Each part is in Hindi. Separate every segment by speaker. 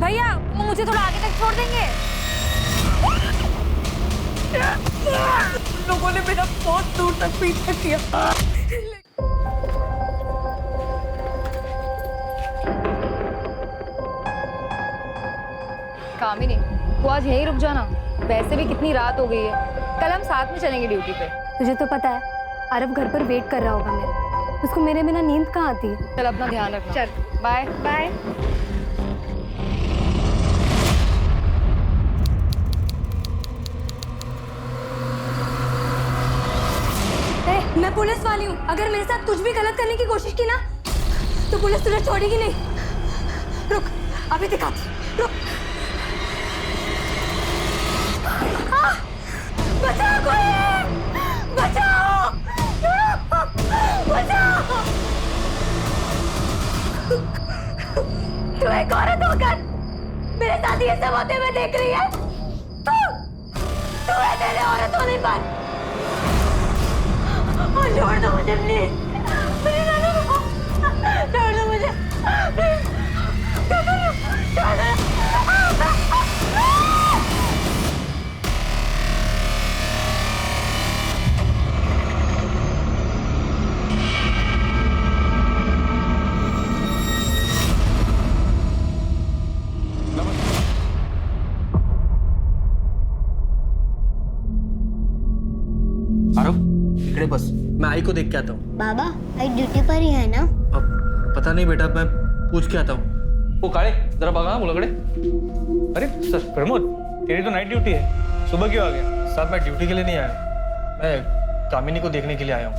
Speaker 1: भैया वो मुझे थोड़ा आगे तक छोड़ देंगे?
Speaker 2: लोगों ने मेरा बहुत दूर तक पीछा किया।
Speaker 1: कामिनी, तू आज यहीं रुक जाना। वैसे भी कितनी रात हो गई है, कल हम साथ में चलेंगे ड्यूटी पे।
Speaker 3: तुझे तो पता है अरब घर पर वेट कर रहा होगा मेरा, उसको मेरे बिना नींद कहाँ आती है।
Speaker 1: चल अपना ध्यान रखना। चल बाय बाय।
Speaker 3: मैं पुलिस वाली हूँ, अगर मेरे साथ कुछ भी गलत करने की कोशिश की ना तो पुलिस तुझे छोड़ेगी नहीं। रुक, अभी दिखाती, रुक। बचाओ कोई, बचाओ, बचाओ। तू एक औरत होकर मेरे साथ ये सब होते हुए देख रही है? तू है तेरे औरत होने पर। छोड़ दो मुझे प्लीज, छोड़ दो मुझे प्लीज, छोड़ दो।
Speaker 4: इकडे बस, मैं आई को देख के आता हूँ।
Speaker 5: बाबा आई ड्यूटी पर ही है ना?
Speaker 4: अब पता नहीं बेटा, मैं पूछ के आता हूँ।
Speaker 6: ओ काळे, जरा बघा मुलाकडे। अरे सर प्रमोद, तेरी तो नाइट ड्यूटी है, सुबह क्यों आ गया?
Speaker 4: साहब मैं ड्यूटी के लिए नहीं आया, मैं कामिनी को देखने के लिए आया हूँ।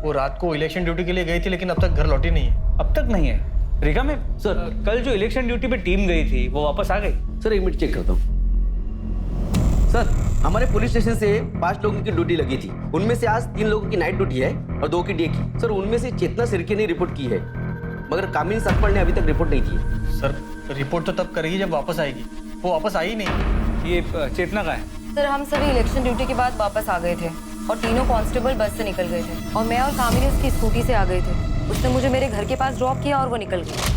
Speaker 4: वो रात को इलेक्शन ड्यूटी के लिए गई थी लेकिन अब तक घर लौटी नहीं है।
Speaker 6: अब तक नहीं है? रिका में सर कल जो इलेक्शन ड्यूटी पे टीम गई थी वो वापस आ गई?
Speaker 7: सर एक मिनट चेक करता हूँ। सर हमारे पुलिस स्टेशन से 5 लोगों की ड्यूटी लगी थी, उनमें से आज 3 लोगों की नाइट ड्यूटी है और 2 की डे की। सर उनमें से चेतना सिरके ने रिपोर्ट की है, मगर कामिनी सकपड़ ने अभी तक रिपोर्ट नहीं की है।
Speaker 4: सर रिपोर्ट तो तब करेगी जब वापस आएगी, वो वापस आई ही नहीं।
Speaker 6: ये चेतना का है?
Speaker 1: सर हम सभी इलेक्शन ड्यूटी के बाद वापस आ गए थे और तीनों कांस्टेबल बस से निकल गए थे और मैं और कामिनी उसकी स्कूटी से आ गए थे। उसने मुझे मेरे घर के पास ड्रॉप किया और वो निकल गई।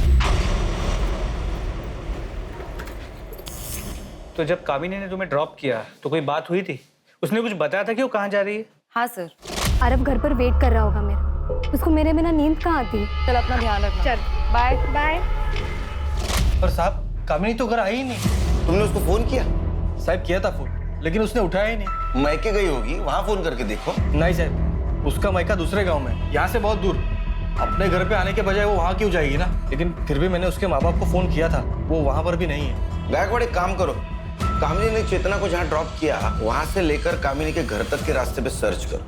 Speaker 6: तो जब कामिनी ने तुम्हें ड्रॉप किया तो कोई बात हुई थी? उसने कुछ बताया था कि वो कहाँ जा रही है?
Speaker 1: हाँ सर।
Speaker 3: अरब घर पर वेट कर रहा होगा मेरा, उसको मेरे बिना नींद कहाँ आती है।
Speaker 1: चल अपना ध्यान रखना। चल बाय बाय।
Speaker 4: पर साहब कामिनी तो घर आई ही नहीं।
Speaker 8: तुमने उसको फोन किया?
Speaker 4: साहब किया था फोन, लेकिन उसने उठाया ही नहीं।
Speaker 8: मैके गई होगी, वहां फोन करके देखो।
Speaker 4: नहीं साहब, उसका मायका दूसरे गांव में, यहाँ से बहुत दूर। अपने घर पे आने के बजाय वो वहाँ क्यों जाएगी ना। लेकिन फिर भी मैंने उसके माँ बाप को फोन किया था, वो वहाँ पर भी नहीं है।
Speaker 8: गायकवाड़ एक काम करो, कामिनी ने चेतना को जहाँ ड्रॉप किया वहां से लेकर कामिनी के घर तक के रास्ते पे सर्च करो,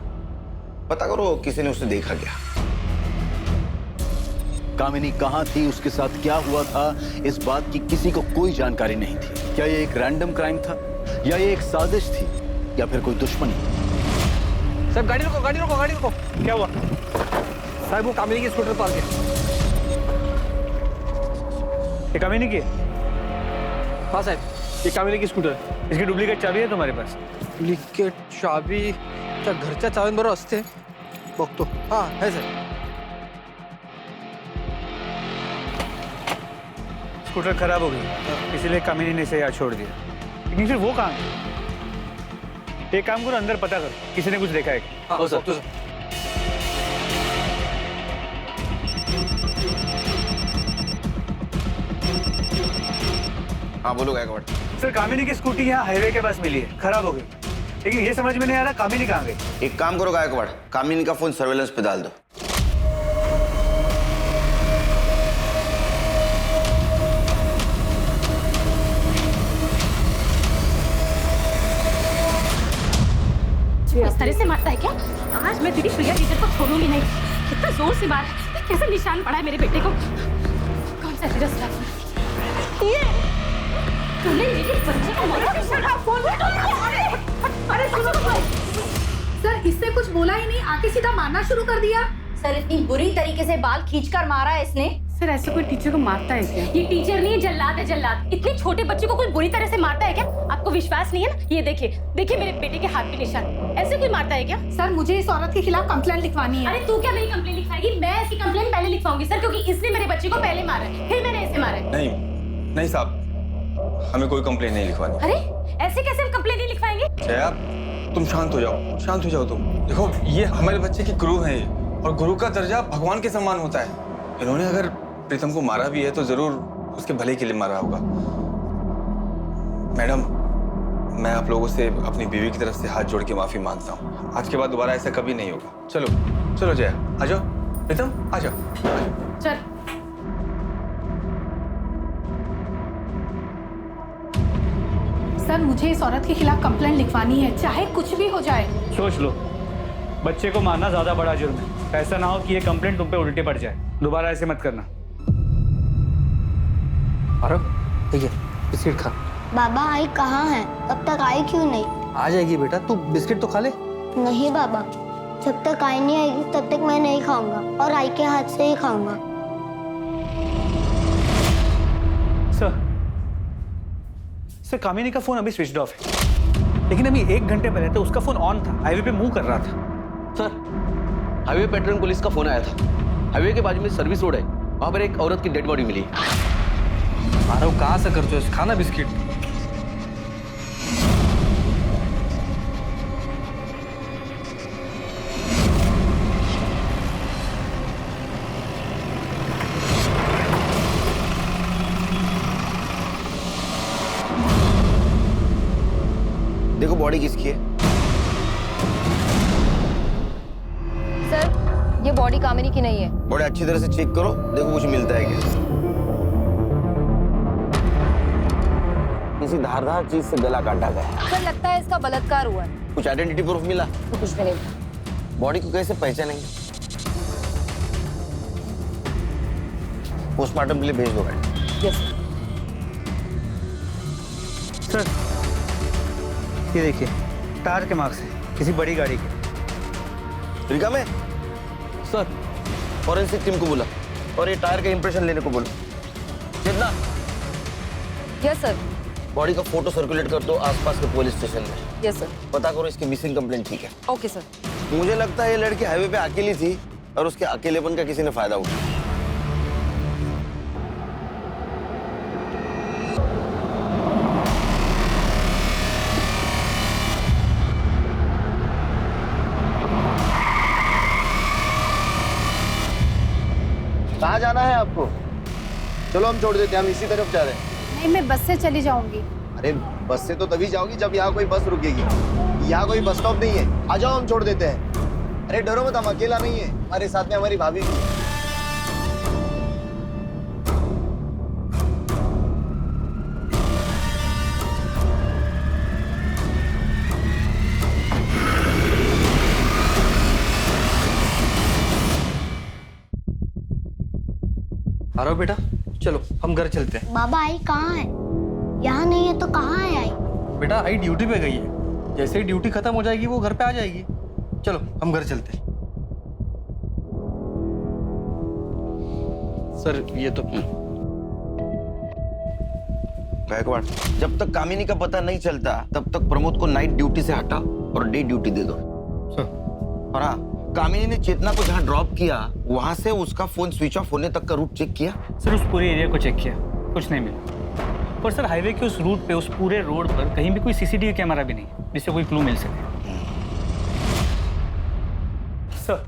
Speaker 8: पता करो किसी ने उसे देखा क्या।
Speaker 7: कामिनी कहाँ थी, उसके साथ क्या हुआ था, इस बात की किसी को कोई जानकारी नहीं थी। क्या ये एक रैंडम क्राइम था या ये एक साजिश थी या फिर कोई दुश्मनी?
Speaker 4: साहब गाड़ी रोको, गाड़ी रोको, गाड़ी रोको।
Speaker 6: क्या हुआ?
Speaker 4: साहब वो कामिनी की स्कूटर पार्क है।
Speaker 6: ये कामिनी की है?
Speaker 4: हाँ साहब, ये कामिनी की स्कूटर है।
Speaker 6: इसकी डुप्लीकेट चाबी है तुम्हारे पास?
Speaker 4: डुप्लीकेट चाबी त्या घरच्या चावींबरोबर असते, बघतो। हाँ है सर।
Speaker 6: स्कूटर खराब हो गई इसीलिए कामिनी ने इसे यहाँ छोड़ दिया। लेकिन फिर वो कहाँ है? एक काम करो, अंदर पता कर, किसी ने कुछ देखा है?
Speaker 4: हाँ सर।
Speaker 8: हाँ बोलो गायकवाड़।
Speaker 6: सर कामिनी की स्कूटी यहाँ हाईवे के पास मिली है, खराब हो गई, लेकिन ये समझ में नहीं आ रहा कामिनी कहाँ गई।
Speaker 8: एक काम करो गायकवाड़, कामिनी का फोन सर्वेलेंस पे डाल दो।
Speaker 9: इस तरह से मारता है क्या? आज मैं तेरी प्रिया टीचर को छोड़ूंगी नहीं। कितना जोर से मार, कैसा निशान पड़ा है मेरे बेटे को। कौन सा तेरा स्टाफ? ये तूने मेरे बच्चे को मारा। फोन अरे सुनो
Speaker 10: सर, इससे कुछ बोला ही नहीं, आके सीधा मारना शुरू कर दिया।
Speaker 5: सर इतनी बुरी तरीके से बाल खींचकर मारा है इसने।
Speaker 9: सर ऐसे कोई टीचर को मारता है क्या? ये टीचर नहीं है, जल्लाद है जल्लाद। इतने छोटे बच्चे को कोई बुरी तरह से मारता है क्या? आपको विश्वास नहीं है ना? ये देखिए देखिए मेरे बेटे के हाथ पे निशान। ऐसे कोई मारता है क्या?
Speaker 10: सर मुझे इस औरत के खिलाफ कंप्लेंट लिखवानी है।
Speaker 9: अरे तू क्या मेरी कंप्लेंट लिखवाएगी? मैं इसकी कंप्लेंट पहले लिखवाऊंगी सर, क्योंकि इसने मेरे बच्चे को पहले मारा है, फिर मैंने इसे मारा है।
Speaker 11: नहीं साहब, हमें कोई कंप्लेन नहीं लिखवानी।
Speaker 9: अरे ऐसे कैसे हम कंप्लेन नहीं लिखवाएंगे?
Speaker 11: जया, तुम शांत हो जाओ, शांत हो जाओ तुम। देखो, ये हमारे बच्चे की गुरु है और गुरु का दर्जा भगवान के समान होता है। इन्होंने अगर प्रीतम को मारा भी है तो जरूर उसके भले के लिए मारा होगा। मैडम, मैं आप लोगों से अपनी बीवी की तरफ से हाथ जोड़ के माफी मांगता हूँ। आज के बाद दोबारा ऐसा कभी नहीं होगा। चलो चलो जया, आ जाओ। प्रीतम, आ जाओ।
Speaker 9: चल।
Speaker 10: सर मुझे इस औरत के खिलाफ कंप्लेंट लिखवानी है, चाहे कुछ भी हो जाए।
Speaker 6: सोच लो, बच्चे को मारना ज्यादा बड़ा जुर्म है। ऐसा ना हो कि ये कंप्लेंट तुम पे उल्टे पड़ जाए। दोबारा ऐसे मत करना।
Speaker 4: अरे ठीक है, बिस्किट खा।
Speaker 5: बाबा आई कहाँ है? अब तक आई क्यों नहीं?
Speaker 4: आ जाएगी बेटा, तू बिस्किट तो खा ले।
Speaker 5: नहीं बाबा, जब तक आई नहीं आएगी तब तक मैं नहीं खाऊंगा और आई के हाथ से ही खाऊंगा।
Speaker 6: सर, कामिनी का फोन अभी स्विच ऑफ है, लेकिन अभी 1 घंटे पहले तो उसका फोन ऑन था, हाईवे पे मूव कर रहा था।
Speaker 7: सर, हाईवे पेट्रोल पुलिस का फोन आया था। हाईवे के बाजू में सर्विस रोड है, वहां पर एक औरत की डेड बॉडी मिली।
Speaker 4: अरे कहाँ से करते हो? खाना बिस्किट।
Speaker 8: देखो बॉडी किसकी है।
Speaker 1: सर, ये बॉडी कामिनी की नहीं है।
Speaker 8: बॉडी अच्छी तरह से चेक करो, देखो कुछ मिलता है क्या। किसी धारदार चीज से गला काटा गया।
Speaker 1: सर, लगता है इसका बलात्कार हुआ है।
Speaker 8: कुछ आइडेंटिटी प्रूफ मिला?
Speaker 1: तो कुछ भी नहीं।
Speaker 8: बॉडी को कैसे पहचानेंगे? पोस्टमार्टम के लिए भेज दो गाड़ी।
Speaker 1: यस
Speaker 6: सर, ये देखिए, टायर के मार्क्स है किसी बड़ी गाड़ी के।
Speaker 8: रिका में
Speaker 7: सर,
Speaker 8: फॉरेंसिक टीम को बोला और ये टायर का इंप्रेशन लेने को बोला। कितना?
Speaker 1: Yes sir.
Speaker 8: बॉडी का फोटो सर्कुलेट कर दो आसपास के पुलिस स्टेशन में।
Speaker 1: Yes sir.
Speaker 8: पता करो इसकी मिसिंग कंप्लेंट। ठीक है?
Speaker 1: Okay sir.
Speaker 8: मुझे लगता है ये लड़की हाईवे पे अकेली थी और उसके अकेलेपन का किसी ने फायदा उठाया। कहाँ जाना है आपको? चलो हम छोड़ देते हैं, हम इसी तरफ जा रहे हैं।
Speaker 10: नहीं, मैं बस से चली जाऊंगी।
Speaker 8: अरे बस से तो तभी जाओगी जब यहाँ कोई बस रुकेगी। यहाँ कोई बस स्टॉप नहीं है, आ जाओ हम छोड़ देते हैं। अरे डरो मत, हम अकेला नहीं है, हमारे साथ में हमारी भाभी भी है।
Speaker 4: आ रहा हो बेटा, चलो हम घर चलते हैं।
Speaker 5: बाबा आई कहाँ है? यहाँ नहीं है तो कहाँ है आई?
Speaker 4: बेटा आई ड्यूटी पे गई है, जैसे ही ड्यूटी खत्म हो जाएगी वो घर पे आ जाएगी। चलो हम घर चलते हैं। सर ये तो
Speaker 8: गायकवाड़, जब तक कामिनी का पता नहीं चलता तब तक प्रमोद को नाइट ड्यूटी से हटा और डे ड्यूटी दे दो।
Speaker 4: सर।
Speaker 8: और हाँ, कामिनी ने चेतना को जहाँ ड्रॉप किया वहां से उसका फोन स्विच ऑफ होने तक का रूट चेक किया?
Speaker 6: सर, उस पूरे एरिया को चेक किया, कुछ नहीं मिला। और सर, हाईवे के उस रूट पे, उस पूरे रोड पर कहीं भी कोई सीसीटीवी कैमरा भी नहीं जिससे कोई क्लू मिल सके। सर,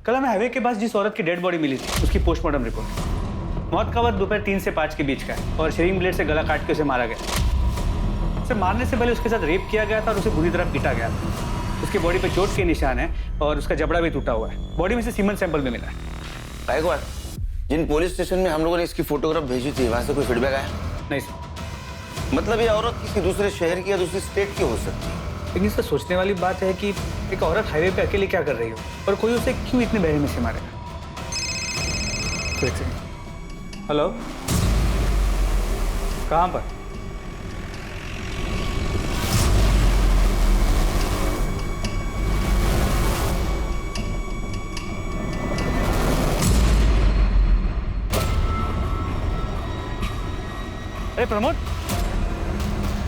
Speaker 6: कल हमें हाईवे के पास जिस औरत की डेड बॉडी मिली थी उसकी पोस्टमार्टम रिपोर्ट। मौत का वक्त दोपहर 3 से 5 के बीच का है और शेविंग ब्लेड से गला काट के उसे मारा गया। सर, मारने से पहले उसके साथ रेप किया गया था और उसे बुरी तरह पीटा गया था। उसकी बॉडी पे चोट के निशान है और उसका जबड़ा भी टूटा हुआ है। बॉडी में से सीमेंट सैंपल भी मिला है।
Speaker 8: गायकवाड़, जिन पुलिस स्टेशन में हम लोगों ने इसकी फोटोग्राफ भेजी थी वहां से कोई फीडबैक आया?
Speaker 6: नहीं सर।
Speaker 8: मतलब ये औरत किसी दूसरे शहर की या दूसरी स्टेट की हो सकती है।
Speaker 6: लेकिन सर, सोचने वाली बात है कि एक औरत हाईवे पे अकेले क्या कर रही हो और कोई उसे क्यों इतने बहरे में से मारेगा। हेलो, कहाँ पर? अरे प्रमोद,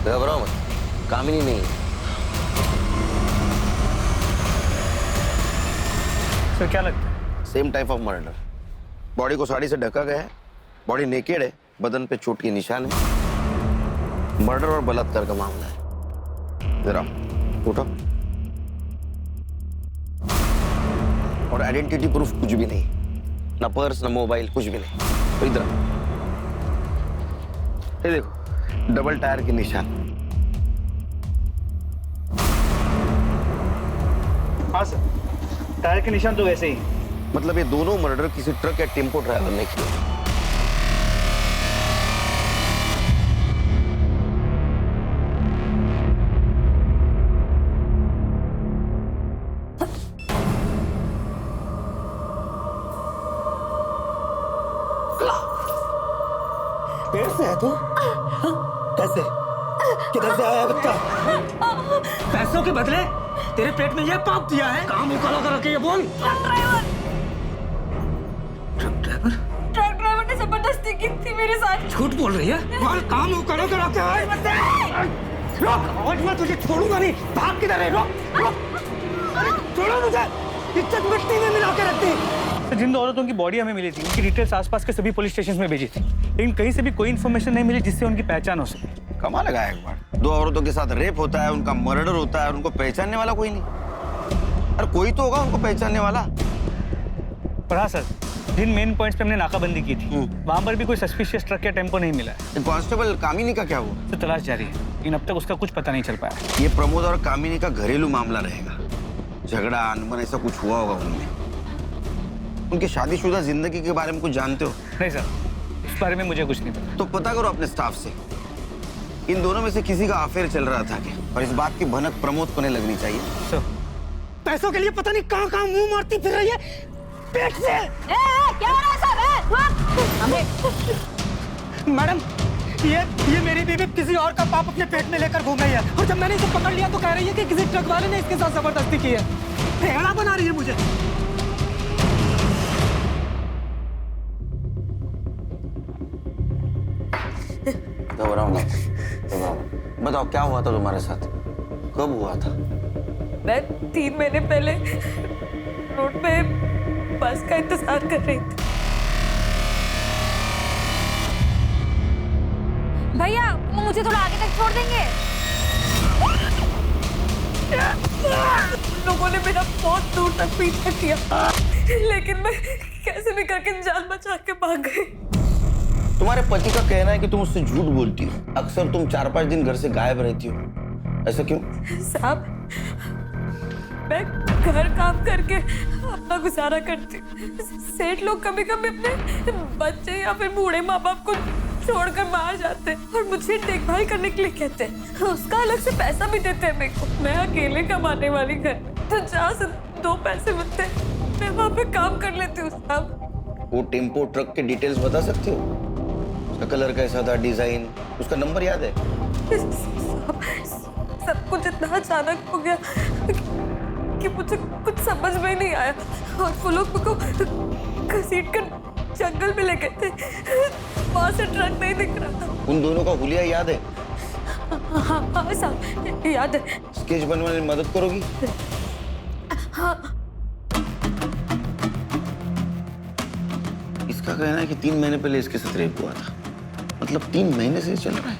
Speaker 8: घबराओ मत, कामिनी नहीं है।
Speaker 6: सर, क्या लगता है?
Speaker 8: Same type of murder. Body को साड़ी से ढका गया है, बॉडी नेकेड है, बदन पे चोट के निशान है, मर्डर और बलात्कार का मामला है। जरा उठो। और आइडेंटिटी प्रूफ कुछ भी नहीं, ना पर्स ना मोबाइल, कुछ भी नहीं। तो इधर ये देखो, डबल टायर के निशान।
Speaker 6: हाँ सर, टायर के निशान तो वैसे ही।
Speaker 8: मतलब ये दोनों मर्डर किसी ट्रक या टेम्पो ड्राइवर ने किए।
Speaker 12: पेड़ से है तू? कैसे? किधर से आया बच्चा? पैसों के बदले तेरे पेट में ये पाप दिया है? काम उकालो कर रखे, ये बोल।
Speaker 2: ट्रक ड्राइवर ने जबरदस्ती की थी मेरे साथ।
Speaker 12: झूठ बोल रही है? बोल, काम उकालो कर रखे है? रोक, आज मैं तुझे छोड़ूंगा नहीं। भाग किधर है? रोक, रोक। अरे छोड़ो मुझे। इज्जत मिट्टी में मिला के रखती।
Speaker 6: तो जिन दो औरतों की बॉडी हमें मिली थी, उनकी डिटेल्स आसपास के सभी पुलिस स्टेशन में भेजी थी, लेकिन कहीं से भी कोई इन्फॉर्मेशन नहीं मिली जिससे उनकी पहचान हो सके।
Speaker 8: कमाल लगा एक बार। दो औरतों के साथ रेप होता है, उनका मर्डर होता है, उनको पहचानने वाला कोई नहीं। अरे कोई तो होगा उनको पहचानने वाला।
Speaker 6: पर हाँ सर, जिन मेन पॉइंट्स पे हमने नाकाबंदी की थी, वहां पर भी कोई सस्पिशियस ट्रक या टेम्पो नहीं मिला है।
Speaker 8: कांस्टेबल कामिनी का क्या हुआ?
Speaker 6: तो तलाश जारी है, लेकिन अब तक उसका कुछ पता नहीं चल पाया।
Speaker 8: ये प्रमोद और कामिनी का घरेलू मामला रहेगा। झगड़ा, अनबन ऐसा कुछ हुआ होगा उनमें। उनकी शादीशुदा जिंदगी के बारे में कुछ जानते हो?
Speaker 6: नहीं सर, इस बारे में मुझे कुछ नहीं पता।
Speaker 8: तो पता करो अपने स्टाफ से, इन दोनों में से किसी का अफेयर चल रहा था क्या? और इस बात की भनक प्रमोद को नहीं लगनी चाहिए।
Speaker 6: सर,
Speaker 12: पैसों के लिए पता नहीं कहाँ मुंह मारती फिर रही है। पेट से।
Speaker 3: क्या हो रहा है सब?
Speaker 12: मैडम, ये मेरी बीवी किसी और का पाप अपने पेट में लेकर घूम रही है, और जब मैंने इसे पकड़ लिया तो कह रही है कि किसी ट्रक वाले ने इसके साथ जबरदस्ती की है। भेड़ा बना रही है मुझे।
Speaker 8: घबराओ ना, बताओ क्या हुआ था तुम्हारे साथ? कब हुआ था?
Speaker 2: मैं 3 महीने पहले रोड पे बस का इंतजार कर रही थी।
Speaker 3: भैया, वो मुझे थोड़ा आगे तक छोड़ देंगे?
Speaker 2: लोगों ने मेरा बहुत दूर तक पीछा किया, लेकिन मैं कैसे भी करके जान बचा के भाग गई।
Speaker 8: तुम्हारे पति का कहना है कि तुम उससे झूठ बोलती हो। अक्सर तुम 4-5 दिन घर से गायब रहती हो, ऐसा क्यों?
Speaker 2: साहब, मैं घर काम करके अपना गुजारा करती हूँ। सेठ लोग कभी कभी अपने बच्चे या फिर बूढ़े माँ बाप को छोड़कर बाहर जाते हैं और मुझे देखभाल करने के लिए कहते हैं। उसका अलग से पैसा भी देते हैं मेरे को। मैं अकेले कमाने वाली घर में, तो जहाँ से 2 पैसे मिलते हैं मैं वहाँ पे काम कर लेती हूँ। साहब,
Speaker 8: वो टेम्पो ट्रक के डिटेल्स बता सकते हो? उसका कलर कैसा था, डिजाइन, उसका नंबर याद है?
Speaker 2: सब कुछ इतना अचानक हो गया कि मुझे कुछ समझ में नहीं आया, और वो लोग मुझको घसीट कर जंगल में ले गए थे। वहां से ट्रक नहीं दिख रहा था।
Speaker 8: उन दोनों का हुलिया याद है?
Speaker 2: हाँ साहब, याद है।
Speaker 8: स्केच बनवाने में मदद करोगी?
Speaker 2: हाँ।
Speaker 8: इसका कहना है कि 3 महीने पहले इसके साथ रेप हुआ था। मतलब 3 महीने से चल रहा है।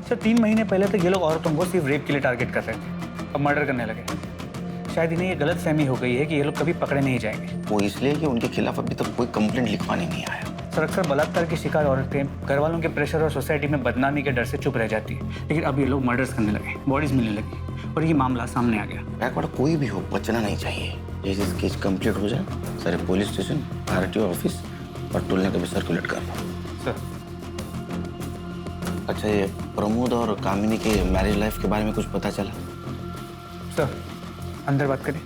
Speaker 6: सर 3 महीने पहले तक ये लोग औरतों को सिर्फ रेप के लिए टारगेट कर रहे थे, अब मर्डर करने लगे। शायद इन्हें ये गलत फहमी हो गई है कि ये लोग कभी पकड़े नहीं जाएंगे।
Speaker 8: वो इसलिए कि उनके खिलाफ अभी तक कोई कंप्लेंट लिखवाने नहीं आया।
Speaker 6: सर अक्सर बलात्कार की शिकार औरतें घर वालों के प्रेशर और सोसाइटी में बदनामी के डर से चुप रह जाती है, लेकिन अब ये लोग मर्डर्स करने लगे, बॉडीज मिलने लगी और ये मामला सामने आ गया।
Speaker 8: बैकवर्ड कोई भी हो, बचना नहीं चाहिए। जैसे केस कंप्लीट हो जाए, सारे पुलिस स्टेशन, आरटीओ ऑफिस और टोलने का भी सर्कुलेट कर दो।
Speaker 6: सर
Speaker 8: अच्छा, ये प्रमोद और कामिनी के मैरिज लाइफ के बारे में कुछ पता चला?
Speaker 6: सर अंदर बात करें।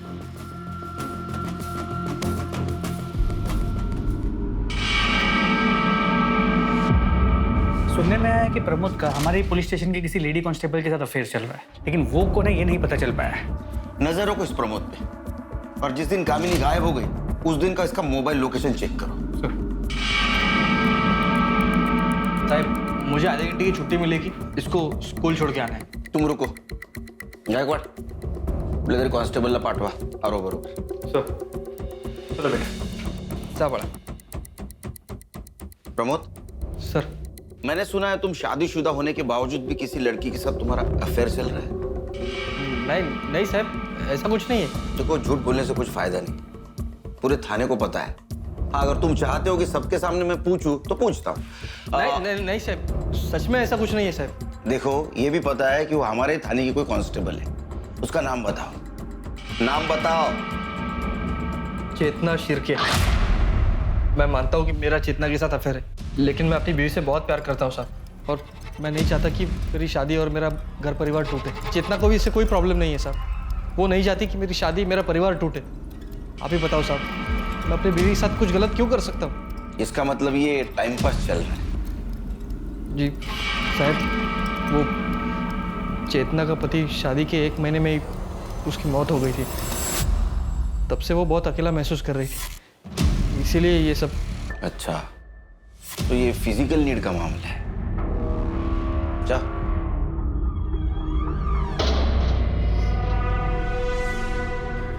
Speaker 6: सुनने में आया है कि प्रमोद का हमारे पुलिस स्टेशन के किसी लेडी कांस्टेबल के साथ अफेयर चल रहा है, लेकिन वो कौन है ये नहीं पता चल पाया है।
Speaker 8: नजर रखो इस प्रमोद पे, और जिस दिन कामिनी गायब हो गई उस दिन का इसका मोबाइल लोकेशन चेक करो।
Speaker 4: साहब, मुझे आधे घंटे की छुट्टी मिलेगी, इसको स्कूल छोड़ के आना है।
Speaker 8: तुम रुको, गायकवाड़ ब्लेजर कांस्टेबलला पाठवा, आरो बरोबर।
Speaker 6: सर चलो बेटा,
Speaker 4: जा बड़ा।
Speaker 8: प्रमोद
Speaker 4: सर,
Speaker 8: मैंने सुना है तुम शादीशुदा होने के बावजूद भी किसी लड़की के साथ तुम्हारा अफेयर चल रहा है।
Speaker 4: नहीं नहीं साहब, ऐसा कुछ नहीं है।
Speaker 8: देखो, झूठ बोलने से कुछ फायदा नहीं, पूरे थाने को पता है। हाँ, अगर तुम चाहते हो कि सबके सामने मैं पूछूं तो पूछता हूँ।
Speaker 4: नहीं साहब, सच में ऐसा कुछ नहीं है साहब।
Speaker 8: देखो, ये भी पता है कि वो हमारे थाने की कोई कांस्टेबल है। उसका नाम बताओ, नाम बताओ।
Speaker 4: चेतना शिर्के। मैं मानता हूँ कि मेरा चेतना के साथ अफेयर है, लेकिन मैं अपनी बीवी से बहुत प्यार करता हूँ साहब, और मैं नहीं चाहता कि मेरी शादी और मेरा घर परिवार टूटे। चेतना को भी इससे कोई प्रॉब्लम नहीं है साहब, वो नहीं चाहती कि मेरी शादी मेरा परिवार टूटे। आप ही बताओ साहब, मैं अपनी बीवी के साथ कुछ गलत क्यों कर सकता हूँ?
Speaker 8: इसका मतलब ये टाइम पास चल रहा है।
Speaker 4: जी साहब, वो चेतना का पति शादी के 1 महीने में ही उसकी मौत हो गई थी। तब से वो बहुत अकेला महसूस कर रही थी, इसीलिए ये सब।
Speaker 8: अच्छा, तो ये फिजिकल नीड का मामला है। जा।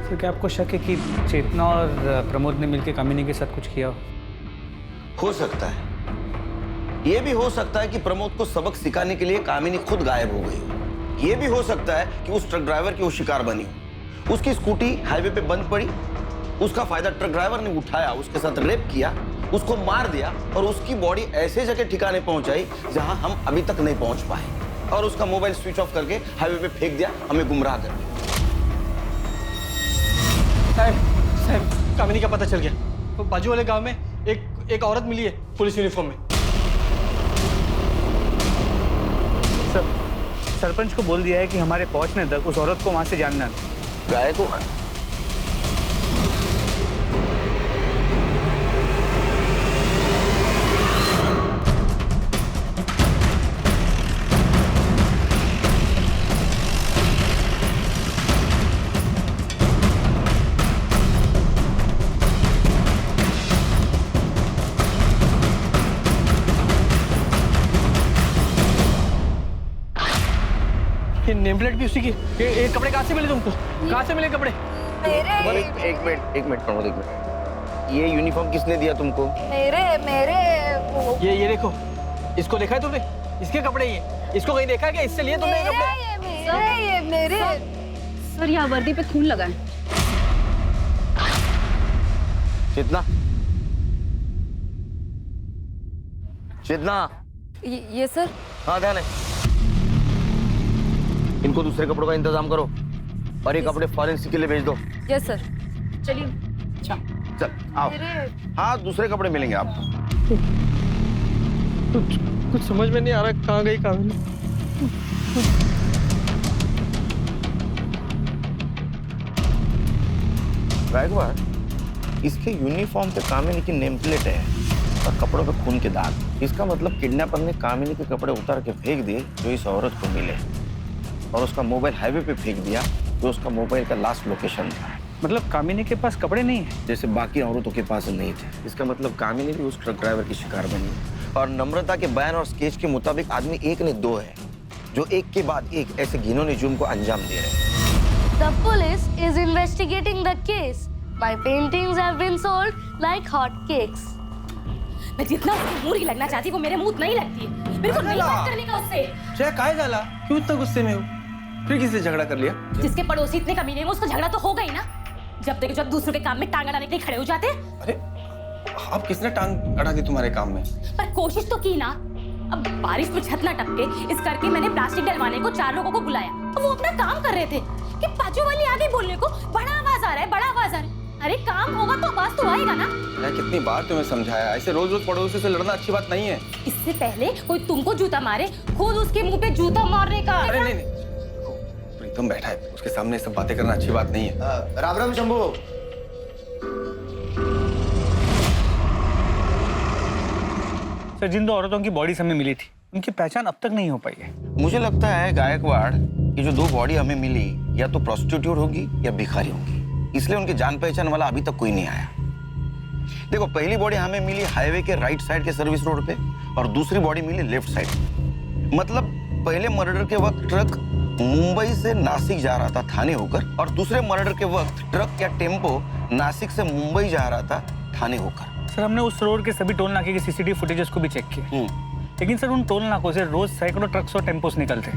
Speaker 6: सर, क्या आपको शक है कि चेतना और प्रमोद ने मिलकर कामिनी के साथ कुछ किया
Speaker 8: हो सकता है। ये भी हो सकता है कि प्रमोद को सबक सिखाने के लिए कामिनी खुद गायब हो गई हो। ये भी हो सकता है कि उस ट्रक ड्राइवर की वो शिकार बनी हो। उसकी स्कूटी हाईवे पे बंद पड़ी, उसका फायदा ट्रक ड्राइवर ने उठाया, उसके साथ रेप किया, उसको मार दिया और उसकी बॉडी ऐसे जगह ठिकाने पहुंचाई जहां हम अभी तक नहीं पहुंच पाए, और उसका मोबाइल स्विच ऑफ करके हाईवे पे फेंक दिया, हमें गुमराह कर दिया।
Speaker 4: साहब, कामिनी का पता चल गया। तो बाजू वाले गांव में एक औरत मिली है पुलिस यूनिफॉर्म में।
Speaker 6: सर, सरपंच को बोल दिया है कि हमारे पहुंचने तक उस औरत को वहां से जानना है।
Speaker 8: गायकवाड़,
Speaker 4: ये नेम प्लेट भी उसी की। ये कपड़े कहाँ से मिले तुमको? कहाँ से मिले कपड़े?
Speaker 8: एक मिनट प्रमोद, एक मिनट। ये यूनिफॉर्म किसने दिया तुमको?
Speaker 1: मेरे
Speaker 4: ये देखो, इसको देखा है तुमने? इसके कपड़े ये, इसको कहीं देखा है क्या? इससे लिए तुमने ये कपड़े?
Speaker 1: ये मेरे।
Speaker 9: सर, यहाँ वर्दी पे खून लगा है।
Speaker 8: चेतना, चेतना।
Speaker 1: ये सर।
Speaker 8: हाँ, ध्यान है। इनको दूसरे कपड़ों का इंतजाम करो और ये कपड़े फॉरेंसिक के लिए भेज दो।
Speaker 1: Yes sir.
Speaker 9: चलिए। अच्छा,
Speaker 8: चल आओ। हाँ, दूसरे कपड़े मिलेंगे आपको।
Speaker 4: कुछ समझ में नहीं आ रहा कहाँ गई कामिनी।
Speaker 8: गायकवाड़, इसके यूनिफॉर्म पे कामिनी की नेम प्लेट है और कपड़ों पे खून के दाग। इसका मतलब किडनैपर ने कामिनी के कपड़े उतार के फेंक दिए जो इस औरत को मिले, और उसका मोबाइल हाईवे पे फेंक दिया जो उसका मोबाइल का लास्ट लोकेशन था।
Speaker 6: मतलब कामिनी के पास कपड़े नहीं है,
Speaker 8: जैसे बाकी औरतों के पास नहीं थे। इसका मतलब कामिनी भी उस ट्रक ड्राइवर की शिकार बनी, और नम्रता के बयान और स्केच के मुताबिक आदमी एक ने दो है जो एक के बाद एक ऐसे घिनौने जुर्म को अंजाम दे रहे हैं।
Speaker 5: The police is investigating the case. My paintings have been sold like hot cakes.
Speaker 9: मैं जितना उसकी मुंह लगना चाहती वो मेरे मुंह नहीं लगती है। मेरे को नहीं बात करने का उससे।
Speaker 11: क्या काहे जाला? क्यों इतना गुस्से में हो? फिर किससे झगड़ा कर लिया?
Speaker 9: जिसके पड़ोसी इतने कमीने हैं उसका झगड़ा तो होगा ही ना। जब दूसरों के काम में टांग अड़ाने के लिए खड़े हो जाते हैं।
Speaker 11: अरे, अब किसने टांग अड़ा दी तुम्हारे काम में?
Speaker 9: पर कोशिश तो की ना। अब बारिश में छत ना टपके इस करके मैंने प्लास्टिक डलवाने को 4 लोगों को बुलाया, तो वो अपना काम कर रहे थे कि बाजू वाली आ गई बोलने को, बड़ा आवाज आ रहा है, बड़ा आवाज आ रहा है। अरे काम होगा तो आवाज तो आएगा ना।
Speaker 11: मैं कितनी बार तुम्हें समझाया, ऐसे रोज रोज पड़ोसी से लड़ना अच्छी बात नहीं है।
Speaker 9: इससे पहले कोई तुमको जूता मारे, खुद उसके मुंह पे जूता मारने का।
Speaker 11: अरे नहीं, प्रीतम बैठा है, उसके सामने सब बातें करना अच्छी बात नहीं है।
Speaker 8: राम राम शंभू।
Speaker 6: सर, जिन 2 औरतों की बॉडीज हमें मिली थी उनकी पहचान अब तक नहीं हो पाई है।
Speaker 8: मुझे लगता है गायकवाड़, ये जो 2 बॉडी हमें मिली या तो प्रोस्टिट्यूट होगी या भिखारी होगी, इसलिए उनकी जान पहचान वाला अभी तक कोई नहीं आया। देखो, पहली बॉडी हमें मिली हाईवे के राइट साइड के सर्विस रोड पे, और दूसरी बॉडी मिली लेफ्ट साइड। मतलब पहले मर्डर के वक्त ट्रक मुंबई से नासिक जा रहा था थाने होकर, और दूसरे मर्डर के वक्त ट्रक या टेम्पो नासिक से मुंबई जा रहा था थाने होकर।
Speaker 6: सर, हमने उस रोड के सभी टोल नाके के सीसीटीवी फुटेजेस को भी चेक किए। लेकिन सर उन टोल नाकों से रोज सैकड़ों ट्रक्स और टेम्पोस निकलते,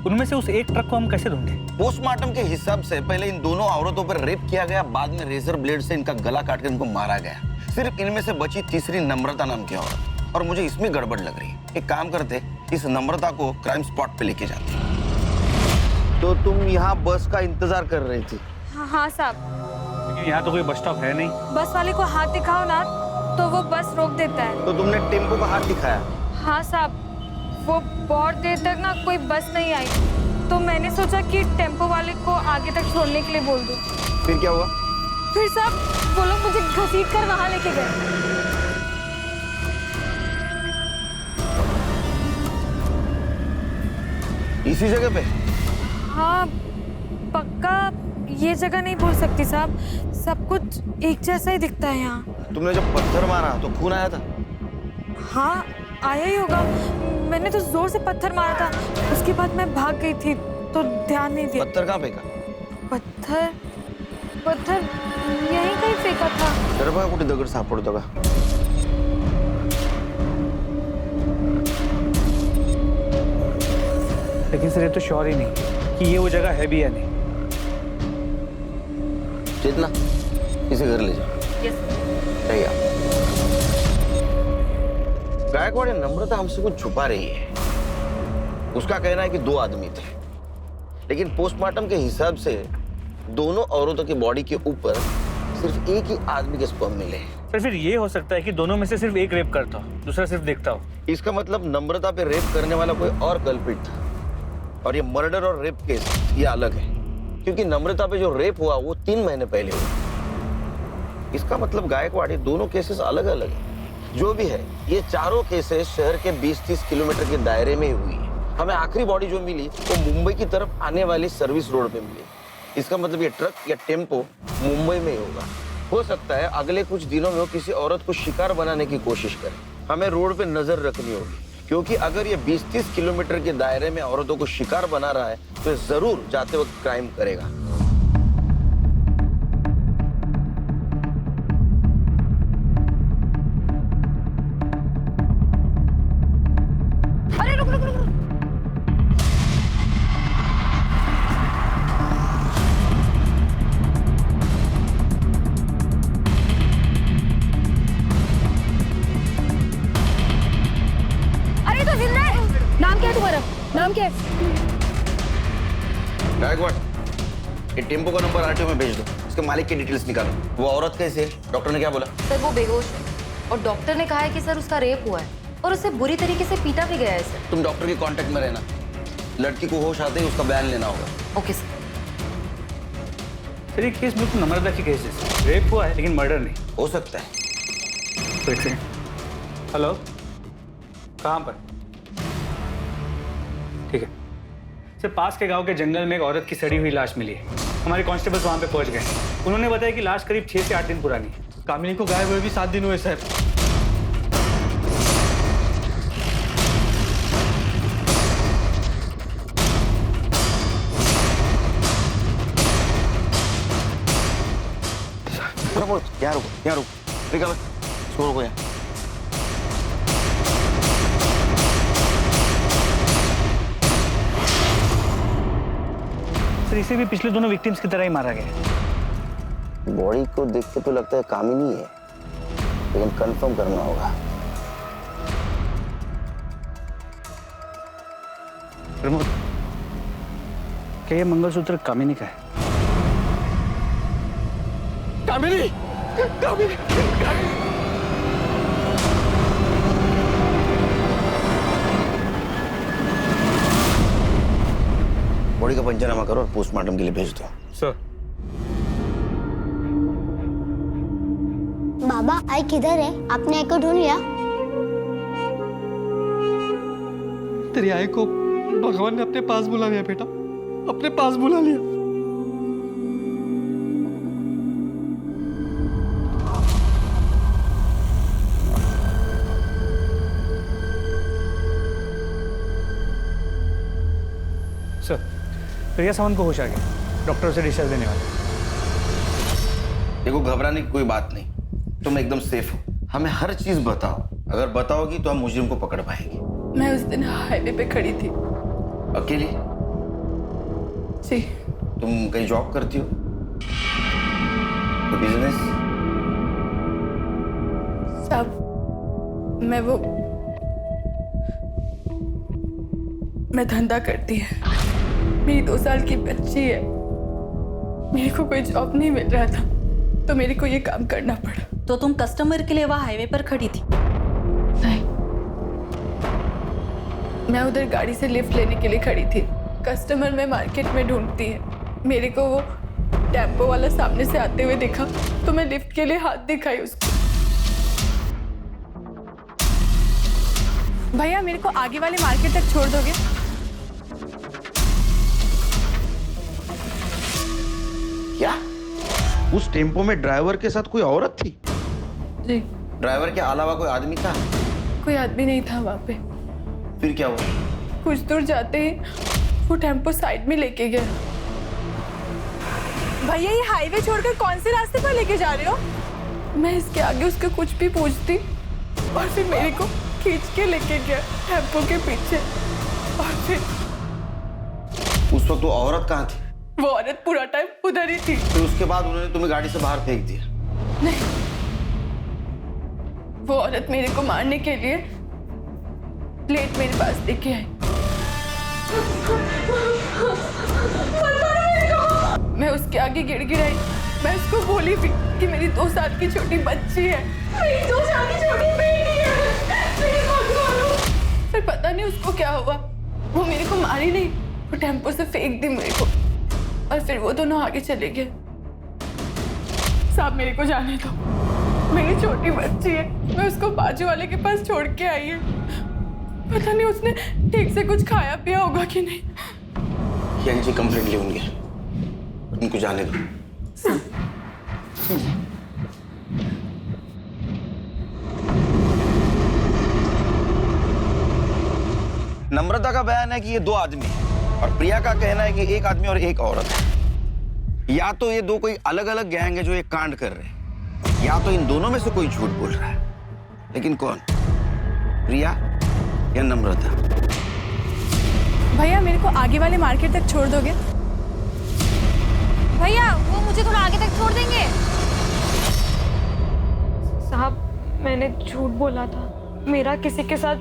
Speaker 6: उनमें से उस एक ट्रक को हम कैसे ढूंढें?
Speaker 8: पोस्टमार्टम के हिसाब से पहले इन दोनों औरतों पर रेप किया गया, बाद में रेजर ब्लेड से इनका गला काट कर इनको मारा गया। सिर्फ इनमें से बची तीसरी नम्रता नाम की औरत, और मुझे इसमें गड़बड़ लग रही है। एक काम करते, इस नम्रता को क्राइम स्पॉट पे लेके जाते। तो तुम यहाँ बस का इंतजार कर रही थी?
Speaker 2: हाँ साहब।
Speaker 6: लेकिन यहाँ तो कोई बस स्टॉप है नहीं।
Speaker 2: बस वाले को हाथ दिखाओ ना तो वो बस रोक देता है।
Speaker 8: तो तुमने टेम्पो का हाथ दिखाया?
Speaker 2: हाँ साहब, वो बहुत देर तक ना कोई बस नहीं आई, तो मैंने सोचा कि टेम्पो वाले को आगे तक छोड़ने के लिए बोल दूं।
Speaker 8: फिर क्या हुआ?
Speaker 2: फिर साहब वो लोग मुझे घसीट कर वहां लेके गए।
Speaker 8: इसी जगह पे?
Speaker 2: हाँ पक्का ये जगह नहीं बोल सकती साहब, सब कुछ एक जैसा ही दिखता है यहाँ।
Speaker 8: तुमने जब पत्थर मारा तो खून आया था?
Speaker 2: हाँ आया ही होगा, मैंने तो जोर से पत्थर मारा था, उसके बाद मैं भाग गई थी तो ध्यान नहीं दिया।
Speaker 8: पत्थर कहाँ फेंका?
Speaker 2: पत्थर यहीं कहीं फेंका था।
Speaker 8: जरा बघा कुठे दगड सापडतो का?
Speaker 6: लेकिन सर ये तो श्योर ही नहीं कि ये वो जगह है भी या नहीं।
Speaker 8: चेतना, इसे घर ले जाओ। सही है। गायकवाड़ नम्रता हमसे कुछ छुपा रही है। उसका कहना है कि 2 आदमी थे, लेकिन पोस्टमार्टम के हिसाब से दोनों औरतों की बॉडी के ऊपर सिर्फ एक ही आदमी के स्पर्म मिले हैं।
Speaker 6: सर फिर ये हो सकता है कि दोनों में से सिर्फ एक रेप करता हो, दूसरा सिर्फ देखता हो।
Speaker 8: इसका मतलब नम्रता पे रेप करने वाला कोई और कल्प्रिट था, और ये मर्डर और रेप केस ये अलग है, क्योंकि नम्रता पे जो रेप हुआ वो 3 महीने पहले हुआ। इसका मतलब गायकवाड़ ये दोनों केसेस अलग अलग है। जो भी है, ये चारों केसेस शहर के 20-30 किलोमीटर के दायरे में ही हुई है। हमें आखिरी बॉडी जो मिली वो मुंबई की तरफ आने वाली सर्विस रोड पे मिली। इसका मतलब ये ट्रक या टेम्पो मुंबई में ही होगा। हो सकता है अगले कुछ दिनों में वो किसी औरत को शिकार बनाने की कोशिश करे। हमें रोड पे नजर रखनी होगी, क्योंकि अगर ये 20-30 किलोमीटर के दायरे में औरतों को शिकार बना रहा है तो ये जरूर जाते वक्त क्राइम करेगा।
Speaker 2: अरे रुक रुक रुक। अरे तो जिंदा है। नाम क्या है तुम्हारा? नाम क्या है?
Speaker 8: गायकवाड़, ये टेम्पो का नंबर आरटीओ में भेज दो। इसके मालिक की डिटेल्स निकालो। वो औरत कैसी है? डॉक्टर ने क्या बोला?
Speaker 1: सर वो बेहोश है, और डॉक्टर ने कहा है कि सर उसका रेप हुआ है और उसे बुरी तरीके से पीटा भी गया है सर।
Speaker 8: तुम डॉक्टर के कांटेक्ट में रहना। लड़की को होश आते ही उसका बयान लेना होगा।
Speaker 1: Okay sir.
Speaker 6: सर ये केस बिल्कुल नम्रता की केस है। रेप हुआ है लेकिन मर्डर नहीं
Speaker 8: हो सकता है।
Speaker 6: तो एक सेकंड। हेलो, कहाँ पर? ठीक है सर, पास के गांव के जंगल में एक औरत की सड़ी हुई लाश मिली है। हमारे कांस्टेबल्स वहां पे पहुंच गए। उन्होंने बताया कि लाश करीब 6 से 8 दिन पुरानी है।
Speaker 4: कामिनी को गायब हुए भी 7 दिन हुए साहब।
Speaker 8: यहाँ रुको। निकल, इसको रुको यहाँ।
Speaker 6: सर इसे भी पिछले दोनों विक्टिम्स की तरह ही मारा गया।
Speaker 8: बॉडी को देख के तो लगता है कामिनी है, लेकिन कंफर्म करना होगा।
Speaker 6: प्रमोद, क्या ये मंगलसूत्र कामिनी का है?
Speaker 12: कामिनी, कामिनी, कामिनी।
Speaker 8: बॉडी का पंचनामा करो और पोस्टमार्टम के लिए भेज दो।
Speaker 6: सर।
Speaker 5: बाबा आई किधर है? आपने आई को ढूंढ लिया?
Speaker 4: तेरी आई को भगवान ने अपने पास बुला लिया बेटा, अपने पास बुला लिया।
Speaker 6: सर, प्रिया सावंत को होश आ गया। डॉक्टर उसे डिस्चार्ज देने वाले।
Speaker 8: देखो, घबराने की कोई बात नहीं, तुम एकदम सेफ हो। हमें हर चीज बताओ, अगर बताओगी तो हम मुजरिम को पकड़ पाएंगे।
Speaker 10: मैं उस दिन हाईवे पे खड़ी थी।
Speaker 8: अकेली?
Speaker 10: जी।
Speaker 8: तुम कहीं जॉब करती हो? बिजनेस?
Speaker 10: साहब मैं धंधा करती है। मेरी 2 साल की बच्ची है। मेरे को कोई जॉब नहीं मिल रहा था तो मेरे को ये काम करना पड़ा।
Speaker 9: तो तुम कस्टमर के लिए वहाँ हाईवे पर खड़ी थी?
Speaker 10: नहीं, मैं उधर गाड़ी से लिफ्ट लेने के लिए खड़ी थी। कस्टमर में मार्केट में ढूंढती है। मेरे को वो टेम्पो वाला सामने से आते हुए देखा तो मैं लिफ्ट के लिए हाथ दिखाई उसको। भैया मेरे को आगे वाले मार्केट तक छोड़ दोगे?
Speaker 8: क्या? उस टेम्पो में ड्राइवर के साथ कोई औरत थी?
Speaker 10: जी।
Speaker 8: ड्राइवर के अलावा कोई आदमी था?
Speaker 10: कोई आदमी नहीं था वहाँ पे।
Speaker 8: फिर क्या हुआ?
Speaker 10: कुछ दूर जाते ही वो टेम्पो साइड में लेके गया। भैया ये हाईवे छोड़कर कौन से रास्ते पर लेके जा रहे हो? मैं इसके आगे उसको कुछ भी पूछती और फिर मेरे को खींच के लेके गया टेम्पो के पीछे। और फिर
Speaker 8: उस वक्त वो औरत कहाँ थी?
Speaker 10: वो औरत पूरा टाइम उधर ही थी।
Speaker 8: फिर उसके बाद उन्होंने तुम्हें गाड़ी से बाहर फेंक दिया?
Speaker 10: नहीं, वो औरत मेरे को मारने के लिए प्लेट मेरे पास लेके आई। मैं उसके आगे गिड़गिड़ाई। मैं उसको बोली भी कि मेरी 2 साल की छोटी बच्ची है। मेरी 2 साल की छोटी बेटी है। फिर पता नहीं उसको क्या हुआ, वो मेरे को मारी नहीं, वो टेम्पो से फेंक दी मेरे को और फिर वो दोनों आगे चले गए। साहब मेरे को जाने दो, मेरी छोटी बच्ची है। मैं उसको बाजू वाले के पास छोड़ के आई है। पता नहीं उसने ठीक से कुछ खाया पिया होगा कि नहीं।
Speaker 8: एनजी कंप्लेंट ले होंगे, उनको जाने दो। नम्रता का बयान है कि ये 2 आदमी हैं और प्रिया का कहना है कि 1 आदमी और 1 औरत है। या तो ये 2 कोई अलग अलग गैंग है जो ये कांड कर रहे हैं, या तो इन दोनों में से कोई झूठ बोल रहा है। लेकिन कौन? प्रिया या नम्रता?
Speaker 10: भैया मेरे को आगे वाले मार्केट तक छोड़ दोगे?
Speaker 3: भैया वो मुझे थोड़ा आगे तक छोड़ देंगे?
Speaker 2: साहब मैंने झूठ बोला था। मेरा किसी के साथ